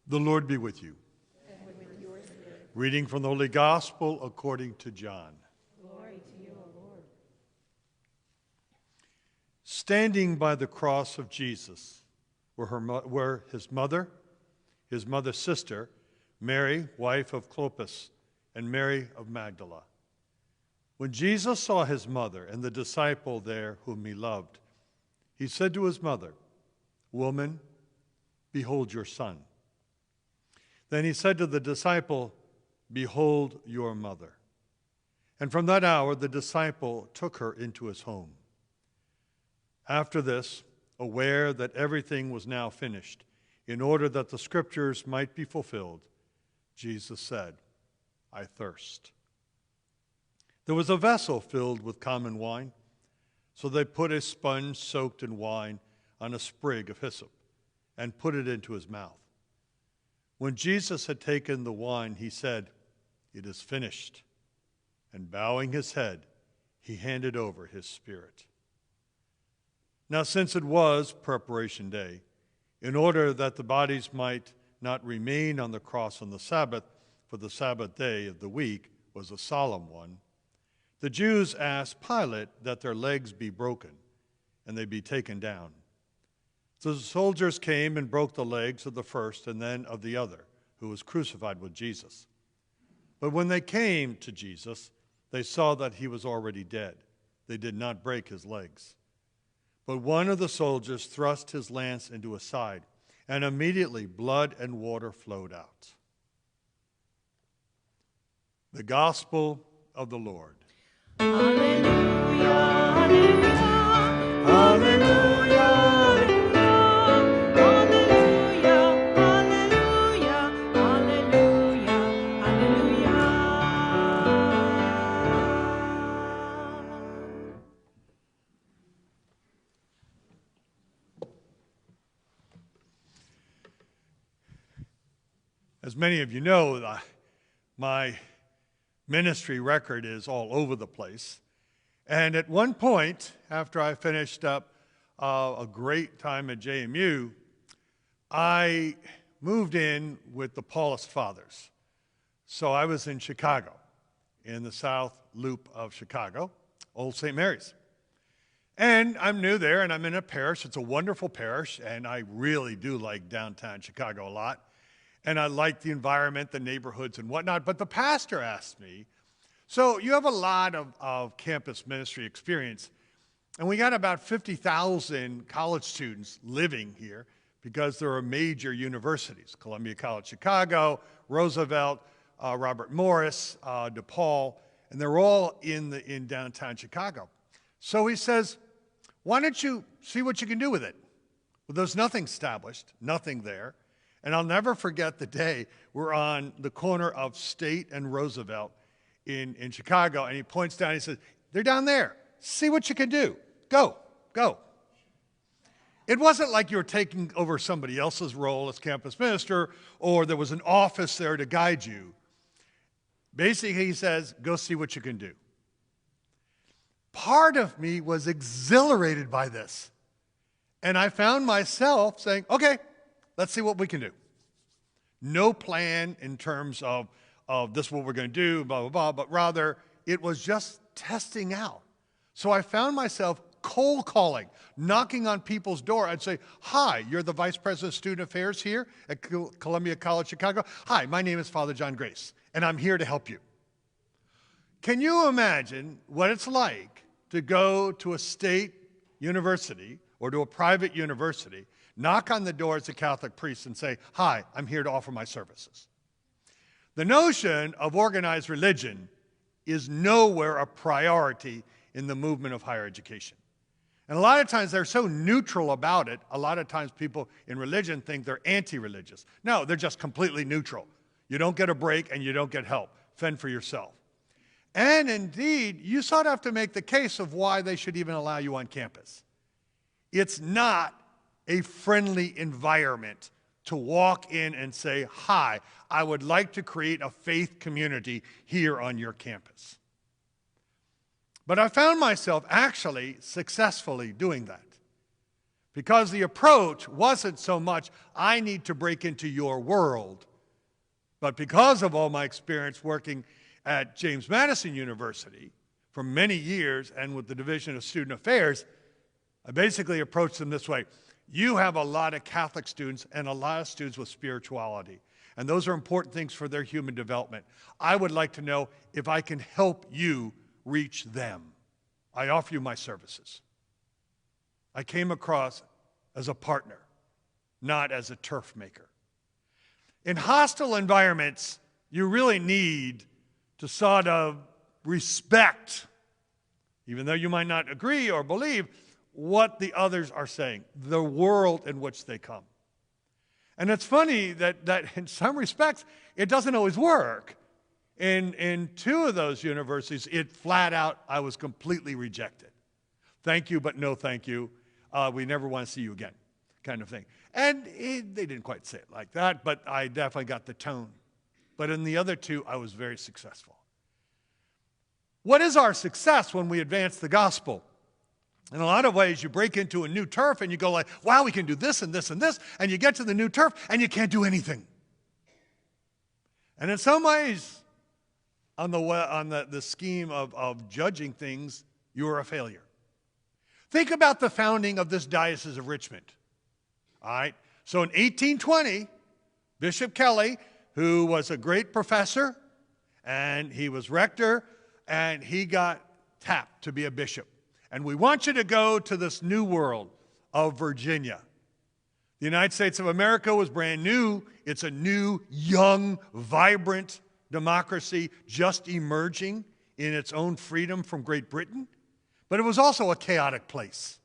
The Lord be with you. And with your spirit. Reading from the Holy Gospel according to John. Glory to you, O Lord. Standing by the cross of Jesus were his mother's sister, Mary, wife of Clopas, and Mary of Magdala. When Jesus saw his mother and the disciple there whom he loved, he said to his mother, "Woman, behold your son." Then he said to the disciple, "Behold your mother." And from that hour the disciple took her into his home. After this, aware that everything was now finished, in order that the scriptures might be fulfilled, Jesus said, "I thirst." There was a vessel filled with common wine, so they put a sponge soaked in wine on a sprig of hyssop and put it into his mouth. When Jesus had taken the wine, he said, "It is finished." And bowing his head, he handed over his spirit. Now, since it was preparation day, in order that the bodies might not remain on the cross on the Sabbath, for the Sabbath day of the week was a solemn one, the Jews asked Pilate that their legs be broken and they be taken down. So the soldiers came and broke the legs of the first and then of the other, who was crucified with Jesus. But when they came to Jesus, they saw that he was already dead. They did not break his legs. But one of the soldiers thrust his lance into his side, and immediately blood and water flowed out. The Gospel of the Lord. Hallelujah, hallelujah, Hallelujah. As many of you know, my ministry record is all over the place. And at one point, after I finished up a great time at JMU, I moved in with the Paulist Fathers. So I was in Chicago, in the South Loop of Chicago, Old St. Mary's. And I'm new there, and I'm in a parish. It's a wonderful parish, and I really do like downtown Chicago a lot. And I like the environment, the neighborhoods, and whatnot. But the pastor asked me, "So you have a lot of campus ministry experience, and we got about 50,000 college students living here because there are major universities, Columbia College Chicago, Roosevelt, Robert Morris, DePaul, and they're all in downtown Chicago." So he says, "Why don't you see what you can do with it?" Well, there's nothing established, nothing there. And I'll never forget the day we're on the corner of State and Roosevelt in Chicago, and he points down and he says, "They're down there. See what you can do. Go, go." It wasn't like you were taking over somebody else's role as campus minister or there was an office there to guide you. Basically, he says, "Go see what you can do." Part of me was exhilarated by this. And I found myself saying, "Okay, let's see what we can do." No plan in terms of this is what we're going to do, blah, blah, blah, but rather it was just testing out. So I found myself cold calling, knocking on people's door. I'd say, "Hi, you're the Vice President of Student Affairs here at Columbia College Chicago. Hi, my name is Father John Grace, and I'm here to help you." Can you imagine what it's like to go to a state university or to a private university, knock on the door as a Catholic priest and say, "Hi, I'm here to offer my services"? The notion of organized religion is nowhere a priority in the movement of higher education. And a lot of times they're so neutral about it, a lot of times people in religion think they're anti-religious. No, they're just completely neutral. You don't get a break and you don't get help. Fend for yourself. And indeed, you sort of have to make the case of why they should even allow you on campus. It's not a friendly environment to walk in and say, "Hi, I would like to create a faith community here on your campus." But I found myself actually successfully doing that. Because the approach wasn't so much, I need to break into your world, but because of all my experience working at James Madison University for many years and with the Division of Student Affairs, I basically approached them this way. You have a lot of Catholic students and a lot of students with spirituality, and those are important things for their human development. I would like to know if I can help you reach them. I offer you my services. I came across as a partner, not as a turf maker. In hostile environments, you really need to sort of respect, even though you might not agree or believe, what the others are saying, the world in which they come. And it's funny that in some respects, it doesn't always work. In two of those universities, it flat out, I was completely rejected. Thank you, but no thank you. We never want to see you again, kind of thing. And they didn't quite say it like that, but I definitely got the tone. But in the other two, I was very successful. What is our success when we advance the gospel? In a lot of ways, you break into a new turf and you go like, wow, we can do this and this and this, and you get to the new turf and you can't do anything. And in some ways, on the scheme of judging things, you're a failure. Think about the founding of this Diocese of Richmond. All right? So in 1820, Bishop Kelly, who was a great professor, and he was rector, and he got tapped to be a bishop. And we want you to go to this new world of Virginia. The United States of America was brand new. It's a new, young, vibrant democracy just emerging in its own freedom from Great Britain. But it was also a chaotic place.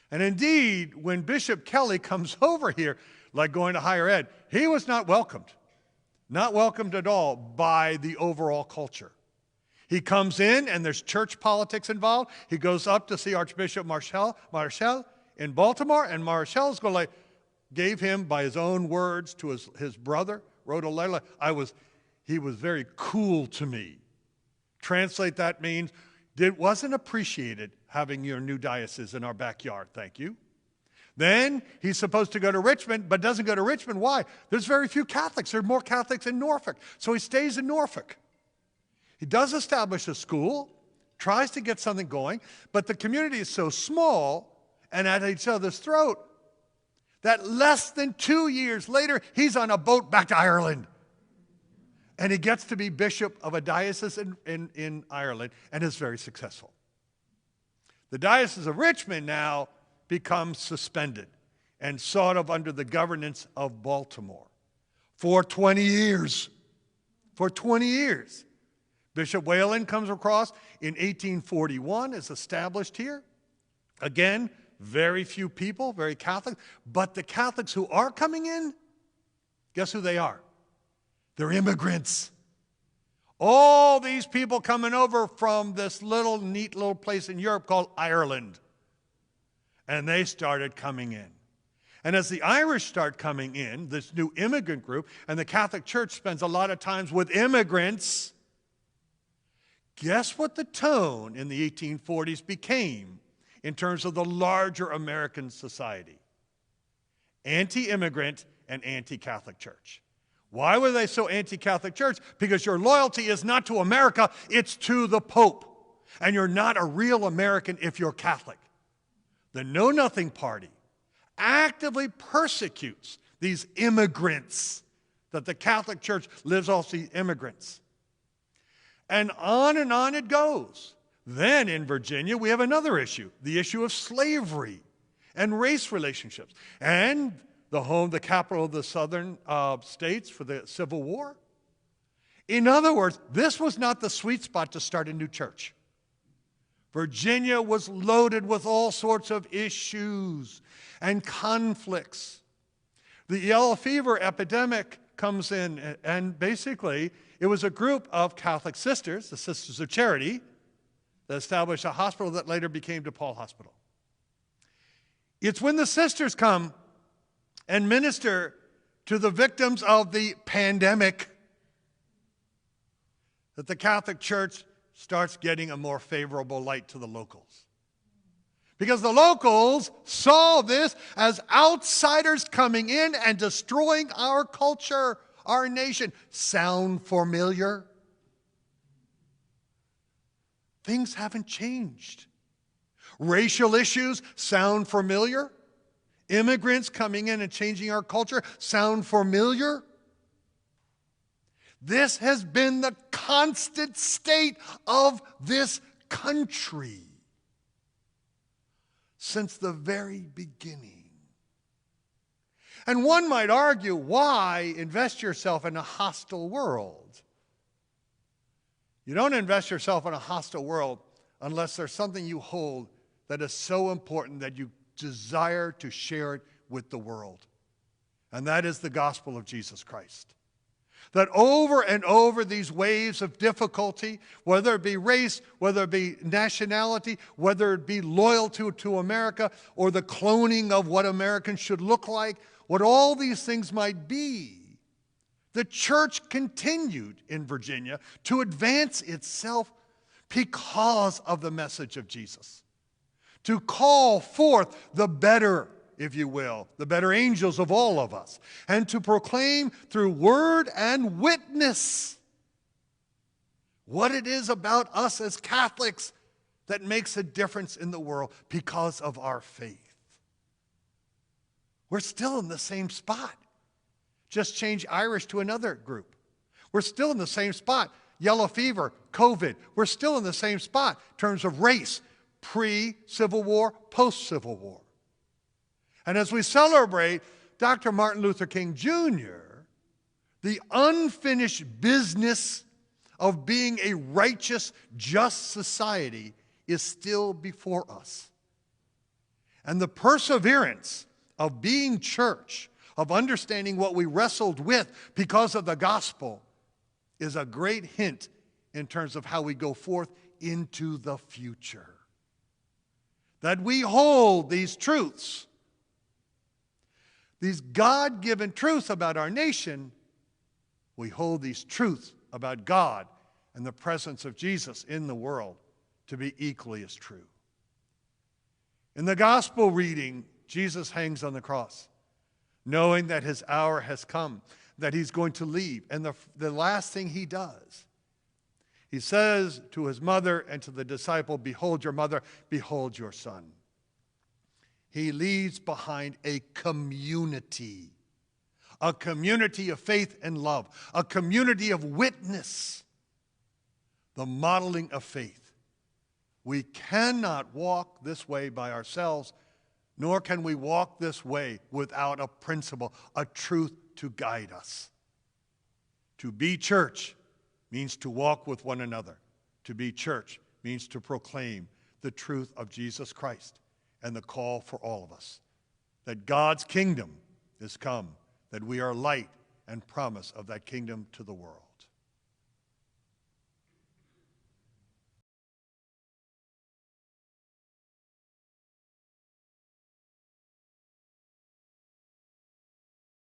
And indeed, when Bishop Kelly comes over here, like going to higher ed, he was not welcomed at all by the overall culture. He comes in, and there's church politics involved. He goes up to see Archbishop Marshall in Baltimore, and Marshall's going like, gave him, by his own words, to his brother, wrote a letter. He was very cool to me. Translate that means, wasn't appreciated having your new diocese in our backyard, thank you. Then he's supposed to go to Richmond, but doesn't go to Richmond. Why? There's very few Catholics. There are more Catholics in Norfolk. So he stays in Norfolk. He does establish a school, tries to get something going, but the community is so small and at each other's throat that less than 2 years later, he's on a boat back to Ireland. And he gets to be bishop of a diocese in Ireland and is very successful. The Diocese of Richmond now becomes suspended and sort of under the governance of Baltimore for 20 years. For 20 years. Bishop Whalen comes across in 1841, is established here. Again, very few people, very Catholic. But the Catholics who are coming in, guess who they are? They're immigrants. All these people coming over from this neat little place in Europe called Ireland. And they started coming in. And as the Irish start coming in, this new immigrant group, and the Catholic Church spends a lot of times with immigrants, guess what the tone in the 1840s became in terms of the larger American society? Anti-immigrant and anti-Catholic Church. Why were they so anti-Catholic Church? Because your loyalty is not to America, it's to the Pope. And you're not a real American if you're Catholic. The Know Nothing Party actively persecutes these immigrants, that the Catholic Church lives off the immigrants. And on it goes. Then in Virginia, we have another issue, the issue of slavery and race relationships. And the capital of the southern states for the Civil War. In other words, this was not the sweet spot to start a new church. Virginia was loaded with all sorts of issues and conflicts. The yellow fever epidemic comes in, and basically it was a group of Catholic sisters, the Sisters of Charity, that established a hospital that later became DePaul Hospital. It's when the sisters come and minister to the victims of the pandemic that the Catholic Church starts getting a more favorable light to the locals. Because the locals saw this as outsiders coming in and destroying our culture, our nation. Sound familiar? Things haven't changed. Racial issues sound familiar? Immigrants coming in and changing our culture sound familiar? This has been the constant state of this country since the very beginning. And one might argue, why invest yourself in a hostile world? You don't invest yourself in a hostile world unless there's something you hold that is so important that you desire to share it with the world. And that is the gospel of Jesus Christ. That over and over these waves of difficulty, whether it be race, whether it be nationality, whether it be loyalty to America, or the cloning of what Americans should look like, what all these things might be, the church continued in Virginia to advance itself because of the message of Jesus. To call forth the better, if you will, the better angels of all of us, and to proclaim through word and witness what it is about us as Catholics that makes a difference in the world because of our faith. We're still in the same spot. Just change Irish to another group. We're still in the same spot. Yellow fever, COVID. We're still in the same spot in terms of race, pre-Civil War, post-Civil War. And as we celebrate Dr. Martin Luther King Jr., the unfinished business of being a righteous, just society is still before us. And the perseverance of being church, of understanding what we wrestled with because of the gospel, is a great hint in terms of how we go forth into the future. That we hold these truths, these God-given truths about our nation, we hold these truths about God and the presence of Jesus in the world to be equally as true. In the gospel reading, Jesus hangs on the cross, knowing that his hour has come, that he's going to leave. And the last thing he does, he says to his mother and to the disciple, "Behold your mother, behold your son." He leaves behind a community of faith and love, a community of witness, the modeling of faith. We cannot walk this way by ourselves, nor can we walk this way without a principle, a truth to guide us. To be church means to walk with one another. To be church means to proclaim the truth of Jesus Christ and the call for all of us, that God's kingdom is come, that we are light and promise of that kingdom to the world.